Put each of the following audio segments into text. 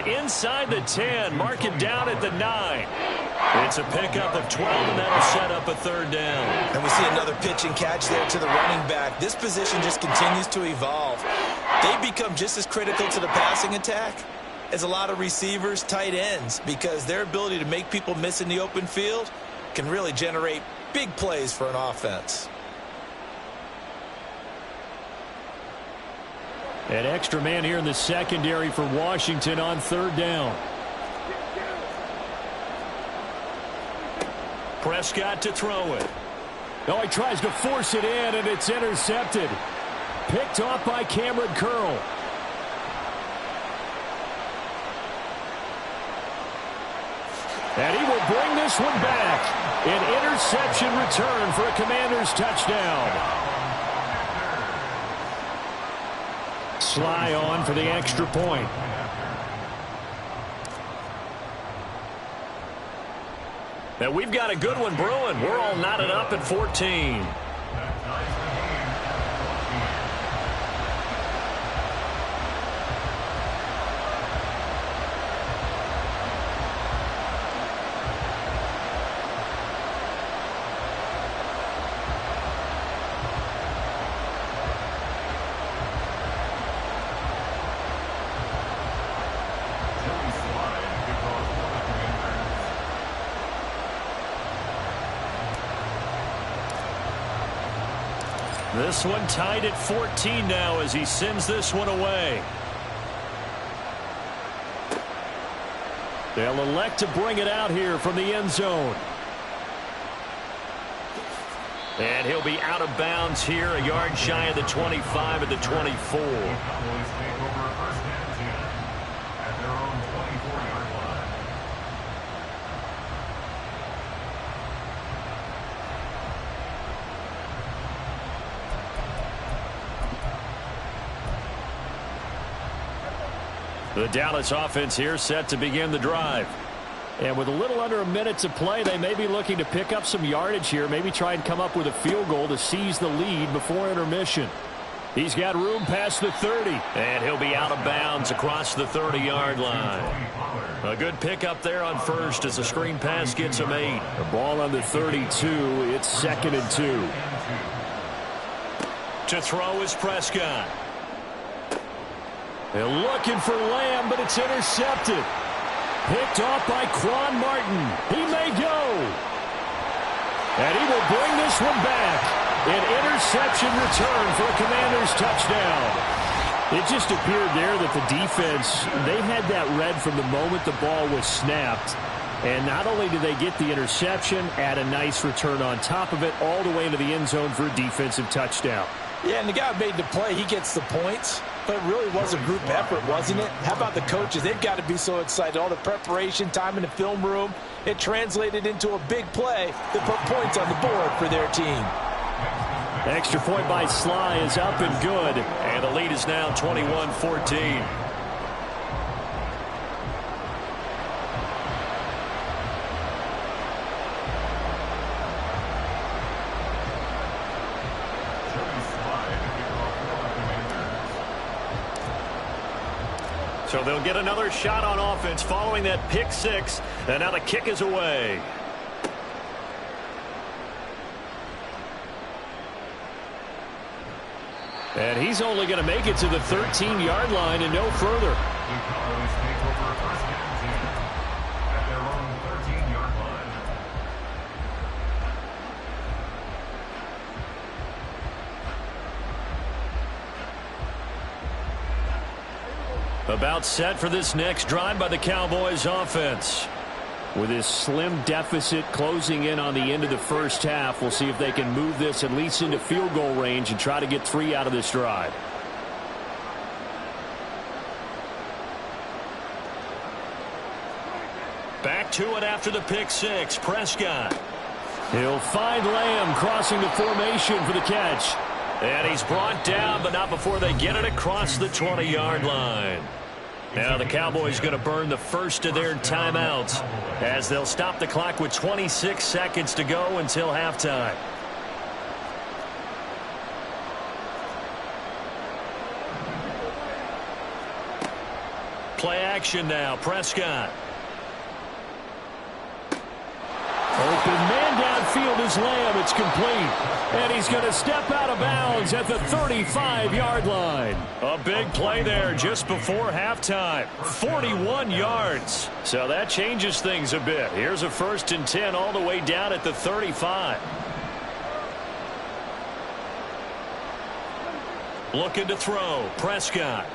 inside the 10, mark it down at the 9. It's a pickup of 12, and that'll set up a third down. And we see another pitch and catch there to the running back. This position just continues to evolve. They become just as critical to the passing attack as a lot of receivers, tight ends, because their ability to make people miss in the open field can really generate big plays for an offense. An extra man here in the secondary for Washington on third down. Prescott to throw it. Oh, he tries to force it in, and it's intercepted. Picked off by Cameron Curl. And he will bring this one back. An interception return for a Commanders touchdown. Sly on for the extra point. Now we've got a good one brewing. We're all knotted up at 14. This one tied at 14 now as he sends this one away. They'll elect to bring it out here from the end zone. And he'll be out of bounds here, a yard shy of the 25 at the 24. The Dallas offense here set to begin the drive. And with a little under a minute to play, they may be looking to pick up some yardage here, maybe try and come up with a field goal to seize the lead before intermission. He's got room past the 30. And he'll be out of bounds across the 30-yard line. A good pickup there on first as the screen pass gets him 8. The ball on the 32. It's 2nd and 2. To throw is Prescott. They're looking for Lamb, but it's intercepted. Picked off by Quan Martin. He may go. And he will bring this one back. An interception return for a Commanders touchdown. It just appeared there that the defense, they had that read from the moment the ball was snapped. And not only did they get the interception, add a nice return on top of it, all the way into the end zone for a defensive touchdown. Yeah, and the guy made the play. He gets the points. But it really was a group effort, wasn't it? How about the coaches? They've got to be so excited. All the preparation, time in the film room, it translated into a big play that put points on the board for their team. Extra point by Sly is up and good. And the lead is now 21-14. So they'll get another shot on offense following that pick 6. And now the kick is away. And he's only going to make it to the 13-yard line and no further. About set for this next drive by the Cowboys offense. With this slim deficit closing in on the end of the first half, we'll see if they can move this at least into field goal range and try to get 3 out of this drive. Back to it after the pick 6. Prescott. He'll find Lamb crossing the formation for the catch. And he's brought down, but not before they get it across the 20-yard line. Now the Cowboys going to burn the first of their timeouts as they'll stop the clock with 26 seconds to go until halftime. Play action. action now. Prescott. Open man downfield is Lamb. It's complete. And he's going to step out of bounds at the 35-yard line. A big play there just before halftime. 41 yards. So that changes things a bit. Here's a 1st and 10 all the way down at the 35. Looking to throw. Prescott.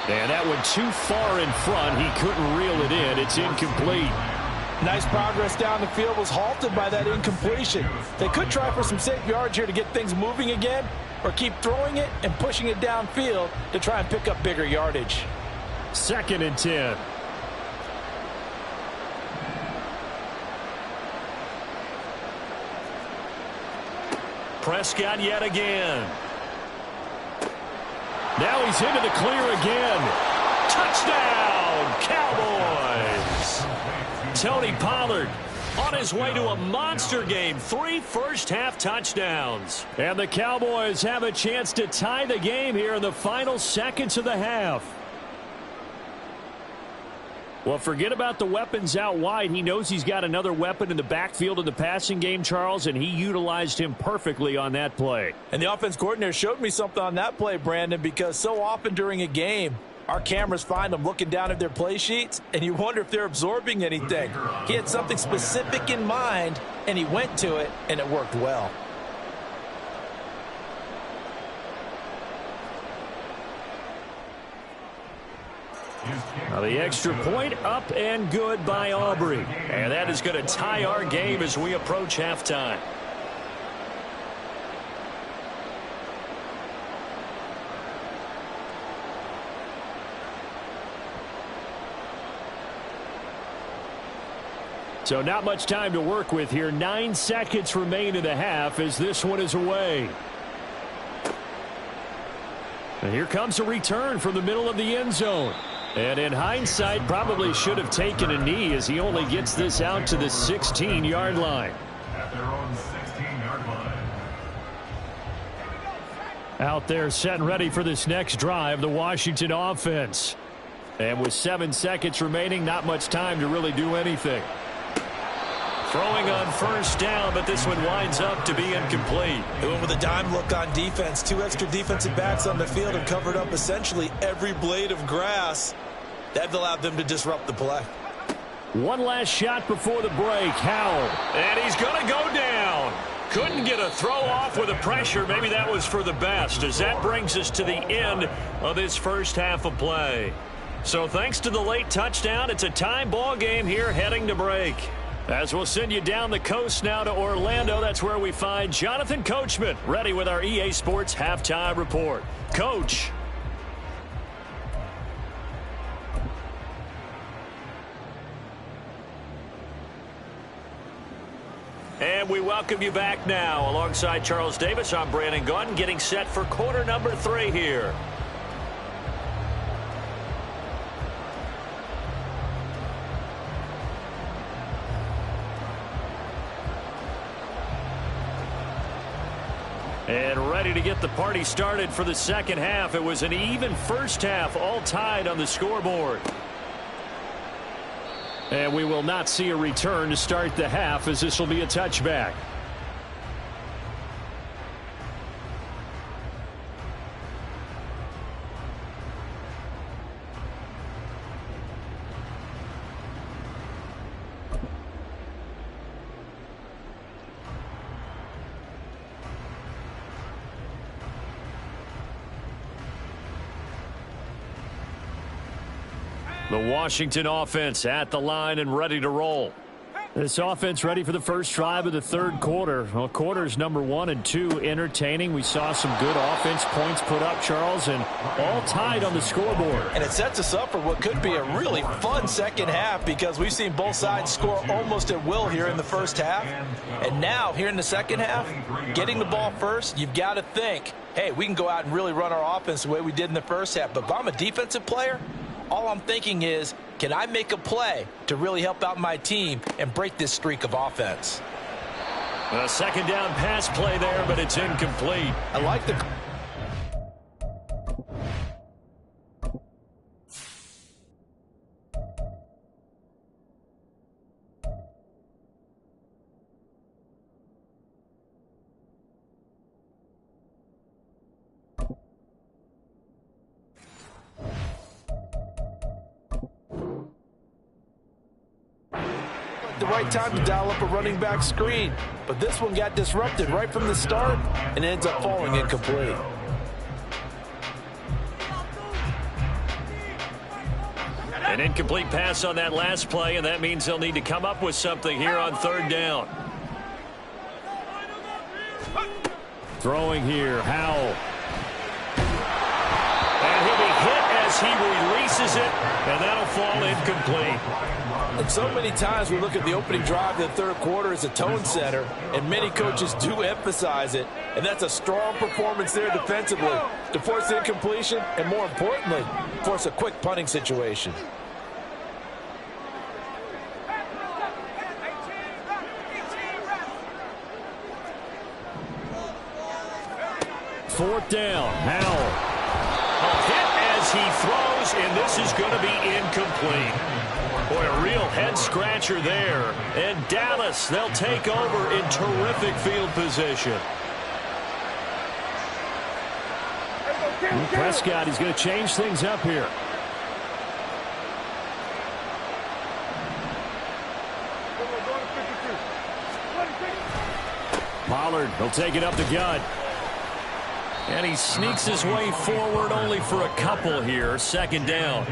And that went too far in front. He couldn't reel it in. It's incomplete. Nice progress down the field, was halted by that incompletion. They could try for some safe yards here to get things moving again, or keep throwing it and pushing it downfield to try and pick up bigger yardage. 2nd and 10. Prescott yet again. Now he's into the clear again. Touchdown, Cowboys! Tony Pollard on his way to a monster game. 3 first-half touchdowns. And the Cowboys have a chance to tie the game here in the final seconds of the half. Well, forget about the weapons out wide. He knows he's got another weapon in the backfield in the passing game, Charles, and he utilized him perfectly on that play. And the offense coordinator showed me something on that play, Brandon, because so often during a game, our cameras find them looking down at their play sheets, and you wonder if they're absorbing anything. He had something specific in mind, and he went to it, and it worked well. Now the extra point up and good by Aubrey. And that is going to tie our game as we approach halftime. So not much time to work with here. 9 seconds remain in the half as this one is away. And here comes a return from the middle of the end zone. And in hindsight, probably should have taken a knee as he only gets this out to the 16-yard line. At their own 16-yard line. Out there set and ready for this next drive, the Washington offense. And with 7 seconds remaining, not much time to really do anything. Throwing on first down, but this one winds up to be incomplete. They went with a dime look on defense. 2 extra defensive backs on the field and covered up essentially every blade of grass. That allowed them to disrupt the play. One last shot before the break. Howell. And he's going to go down. Couldn't get a throw off with the pressure. Maybe that was for the best, as that brings us to the end of this first half of play. So thanks to the late touchdown, it's a tie ball game here heading to break. As we'll send you down the coast now to Orlando, that's where we find Jonathan Coachman ready with our EA Sports Halftime Report. Coach. And we welcome you back now. Alongside Charles Davis, I'm Brandon Gaudin, getting set for quarter number 3 here. And ready to get the party started for the second half. It was an even first half, all tied on the scoreboard. And we will not see a return to start the half, as this will be a touchback. The Washington offense at the line and ready to roll. This offense ready for the first drive of the third quarter. Well, quarters number 1 and 2 entertaining. We saw some good offense points put up, Charles, and all tied on the scoreboard. And it sets us up for what could be a really fun second half, because we've seen both sides score almost at will here in the first half. And now, here in the second half, getting the ball first, you've got to think, hey, we can go out and really run our offense the way we did in the first half. But if I'm a defensive player, all I'm thinking is, can I make a play to really help out my team and break this streak of offense? A second down pass play there, but it's incomplete. I like the... the right time to dial up a running back screen. But this one got disrupted right from the start and ends up falling incomplete. An incomplete pass on that last play, and that means they'll need to come up with something here on third down. Throwing here, Howell. And he'll be hit as he releases it, and that'll fall incomplete. And so many times we look at the opening drive of the third quarter as a tone setter, and many coaches do emphasize it, and that's a strong performance there defensively to force the incompletion and, more importantly, force a quick punting situation. Fourth down, Howell. A hit as he throws, and this is going to be incomplete. Boy, a real head-scratcher there. And Dallas, they'll take over in terrific field position. Prescott, he's going to change things up here. Pollard, he'll take it up the gut. And he sneaks his way forward only for a couple here. Second down.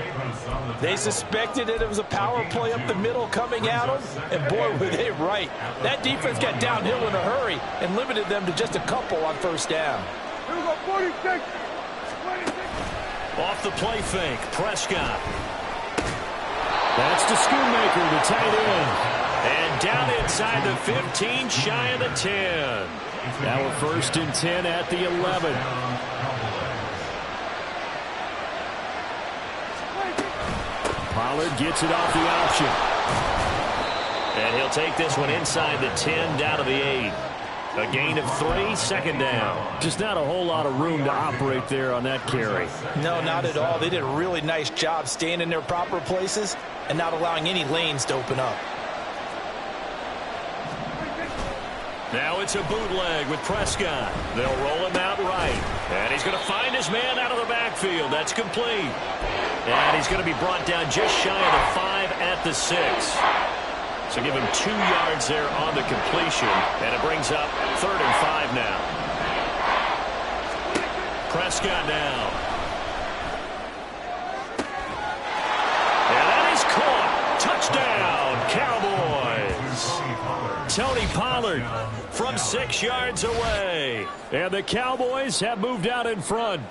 They suspected that it was a power play up the middle coming at them, and boy, were they right. That defense got downhill in a hurry and limited them to just a couple on first down. Off the play fake, Prescott. That's to Schoonmaker, the tight end. And down inside the 15, shy of the 10. Now we're first and 10 at the 11. Pollard gets it off the option. And he'll take this one inside the 10, down to the 8. A gain of 3, second down. Just not a whole lot of room to operate there on that carry. No, not at all. They did a really nice job staying in their proper places and not allowing any lanes to open up. Now it's a bootleg with Prescott. They'll roll him out right. And he's going to find his man out of the backfield. That's complete. And he's going to be brought down just shy of the 5 at the 6. So give him 2 yards there on the completion. And it brings up 3rd and 5 now. Prescott now. And that is caught. Touchdown, Cowboys. Tony Pollard from 6 yards away. And the Cowboys have moved out in front.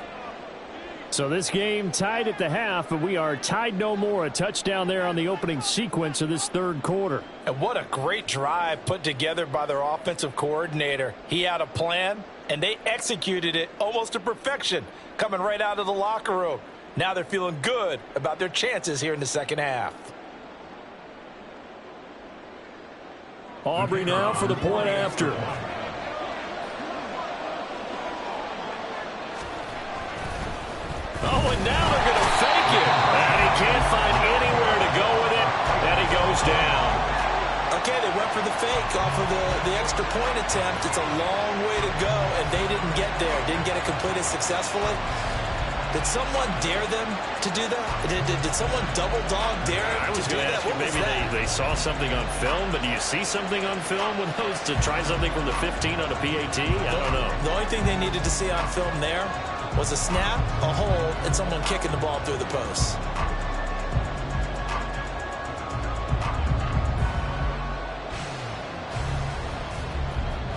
So this game tied at the half, but we are tied no more. A touchdown there on the opening sequence of this third quarter. And what a great drive put together by their offensive coordinator. He had a plan, and they executed it almost to perfection, coming right out of the locker room. Now they're feeling good about their chances here in the second half. Aubrey now for the point after. Oh, and now they're going to fake it. And he can't find anywhere to go with it. And he goes down. Okay, they went for the fake off of the extra point attempt. It's a long way to go, and they didn't get there. Didn't get it completed successfully. Did someone dare them to do that? Did someone double dog dare them to do that? What was maybe that? they saw something on film, but do you see something on film with those to try something from the 15 on a PAT? I don't know. The only thing they needed to see on film there was a snap, a hold, and someone kicking the ball through the post.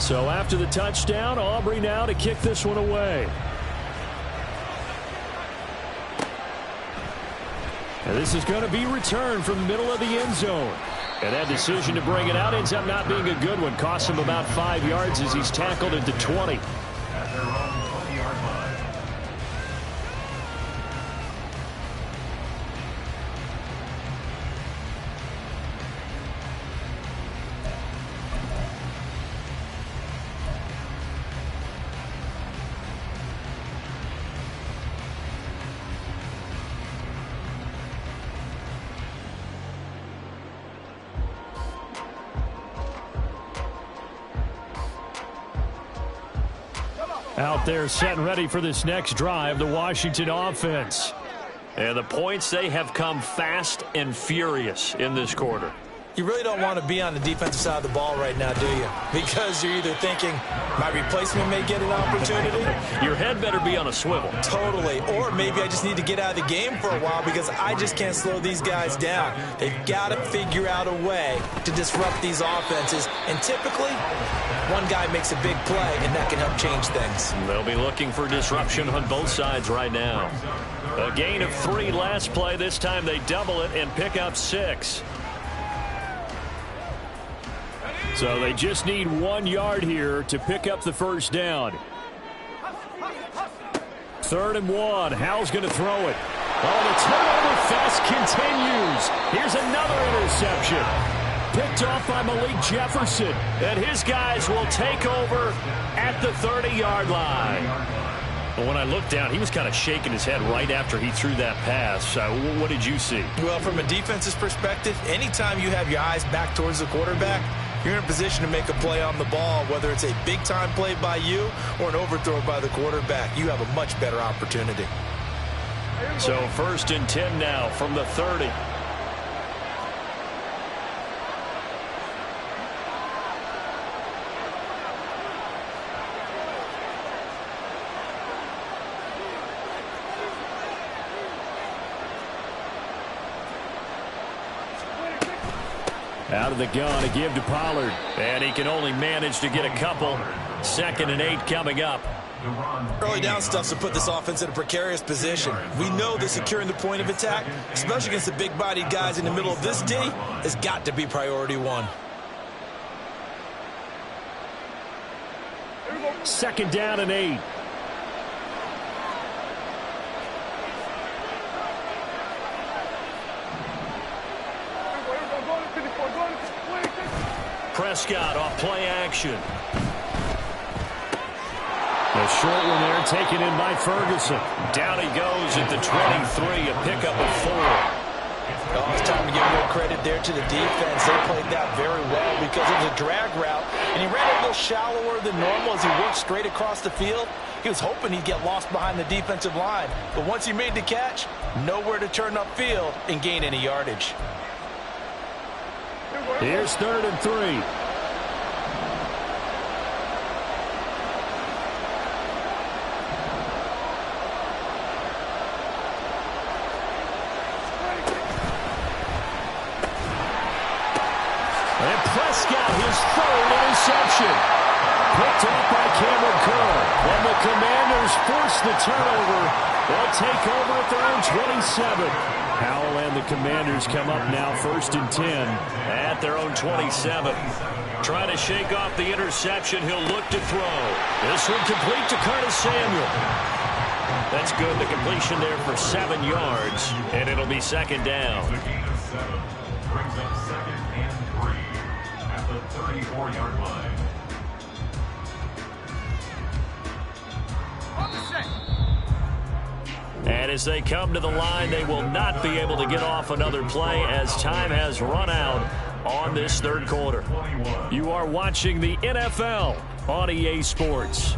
So after the touchdown, Aubrey now to kick this one away. And this is going to be returned from the middle of the end zone. And that decision to bring it out ends up not being a good one. Costs him about 5 yards as he's tackled into 20. At their own 20-yard line. Out there set and ready for this next drive, the Washington offense. And the points, they have come fast and furious in this quarter. You really don't want to be on the defensive side of the ball right now, do you? Because you're either thinking, my replacement may get an opportunity. Your head better be on a swivel. Totally. Or maybe I just need to get out of the game for a while because I just can't slow these guys down. They've got to figure out a way to disrupt these offenses. And typically, one guy makes a big play, and that can help change things. They'll be looking for disruption on both sides right now. A gain of 3 last play. This time they double it and pick up 6. So they just need 1 yard here to pick up the first down. 3rd and 1. Howell's going to throw it. Oh, the turnover fest continues. Here's another interception. Picked off by Malik Jefferson. And his guys will take over at the 30-yard line. But when I looked down, he was kind of shaking his head right after he threw that pass. What did you see? Well, from a defense's perspective, anytime you have your eyes back towards the quarterback, you're in a position to make a play on the ball, whether it's a big-time play by you or an overthrow by the quarterback. You have a much better opportunity. So 1st and 10 now from the 30. Out of the gun to give to Pollard. And he can only manage to get a couple. 2nd and 8 coming up. Early down stuff to put this offense in a precarious position. We know that securing the point of attack, especially against the big-bodied guys in the middle of this D, has got to be priority 1. 2nd down and 8. Prescott off play action. The short one there taken in by Ferguson. Down he goes at the 23, a pickup of 4. Oh, it's time to give more credit there to the defense. They played that very well because it was a drag route, and he ran a little shallower than normal as he worked straight across the field. He was hoping he'd get lost behind the defensive line, but once he made the catch, nowhere to turn upfield and gain any yardage. Here's 3rd and 3. And Prescott, his 3rd interception. Picked off by Cameron Curl. And the Commanders force the turnover. They'll take over at their own 27. Howell and the Commanders come up now 1st and 10 at their own 27. Trying to shake off the interception. He'll look to throw. This one complete to Curtis Samuel. That's good. The completion there for 7 yards. And it'll be 2nd down. The gain of 7 brings up 2nd and 3 at the 34-yard line. And as they come to the line, they will not be able to get off another play as time has run out on this 3rd quarter. You are watching the NFL on EA Sports.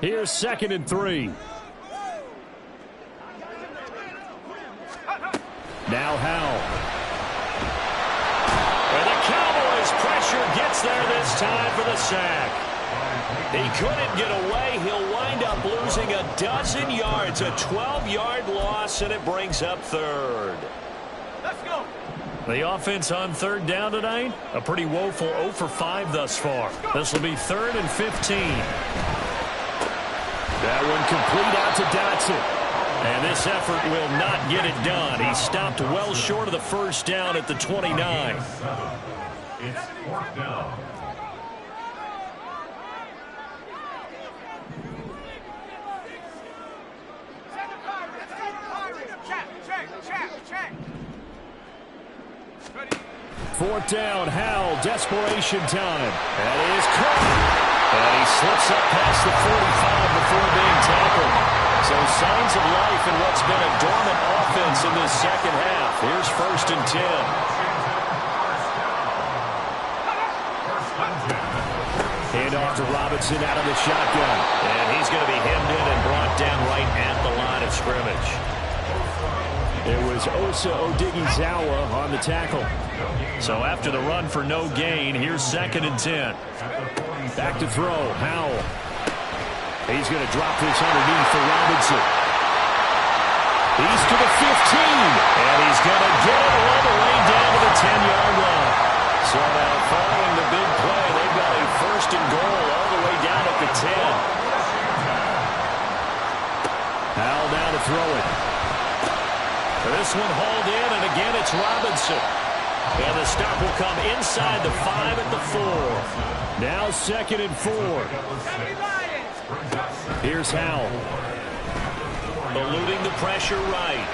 Here's 2nd and 3. Now Howell. And the Cowboys pressure gets there this time for the sack. He couldn't get away. He'll wind up losing a dozen yards, a 12-yard loss, and it brings up 3rd. Let's go. The offense on 3rd down tonight, a pretty woeful 0 for 5 thus far. This will be 3rd and 15. That one complete out to Dotson. And this effort will not get it done. He stopped well short of the first down at the 29. It's 4th down. Fourth down, Howell, desperation time. That is caught. And he slips up past the 45 before being tackled. So signs of life in what's been a dormant offense in this second half. Here's 1st and 10. Handoff to Robinson out of the shotgun. And he's going to be hemmed in and brought down right at the line of scrimmage. It was Osa Odighizuwa on the tackle. So after the run for no gain, here's 2nd and 10. Back to throw, Howell. He's going to drop this underneath for Robinson. He's to the 15, and he's going to get it all the way down to the 10-yard line. So now following the big play, they've got a 1st and goal all the way down at the 10. Howell now to throw it. This one hauled in, and again it's Robinson. And the stop will come inside the 5 at the 4. Now 2nd and 4. Here's Howell. Eluding the pressure right.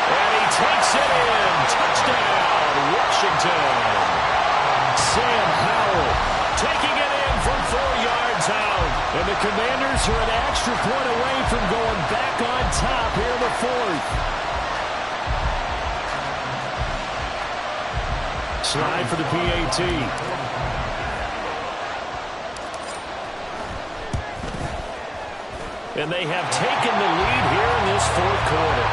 And he takes it in. Touchdown, Washington. Sam Howell taking it in from 4 yards out. And the Commanders are an extra point away from going back on top here in the 4th. Slide for the PAT. And they have taken the lead here in this 4th quarter.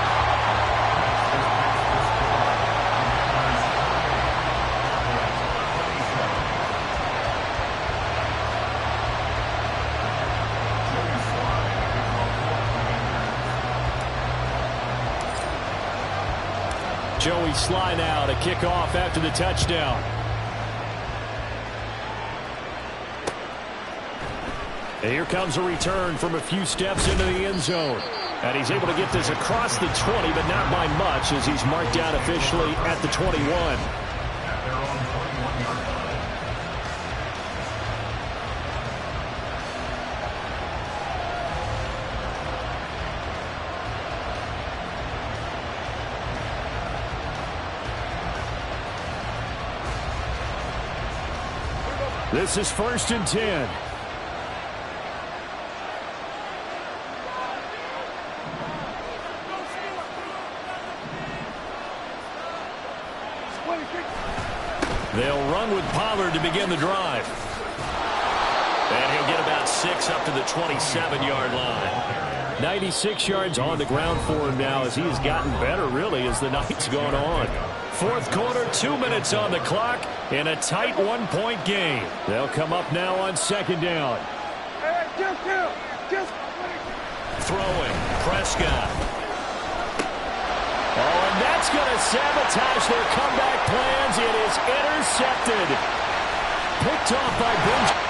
Joey Sly now to kick off after the touchdown. And here comes a return from a few steps into the end zone. And he's able to get this across the 20, but not by much, as he's marked down officially at the 21. This is 1st and 10. They'll run with Pollard to begin the drive. And he'll get about 6 up to the 27-yard line. 96 yards on the ground for him now, as he has gotten better, really, as the night's gone on. 4th quarter, 2 minutes on the clock, in a tight 1-point game. They'll come up now on 2nd down. Throwing, Prescott. Oh, and that's going to sabotage their comeback plans. It is intercepted. Picked off by Benjamin.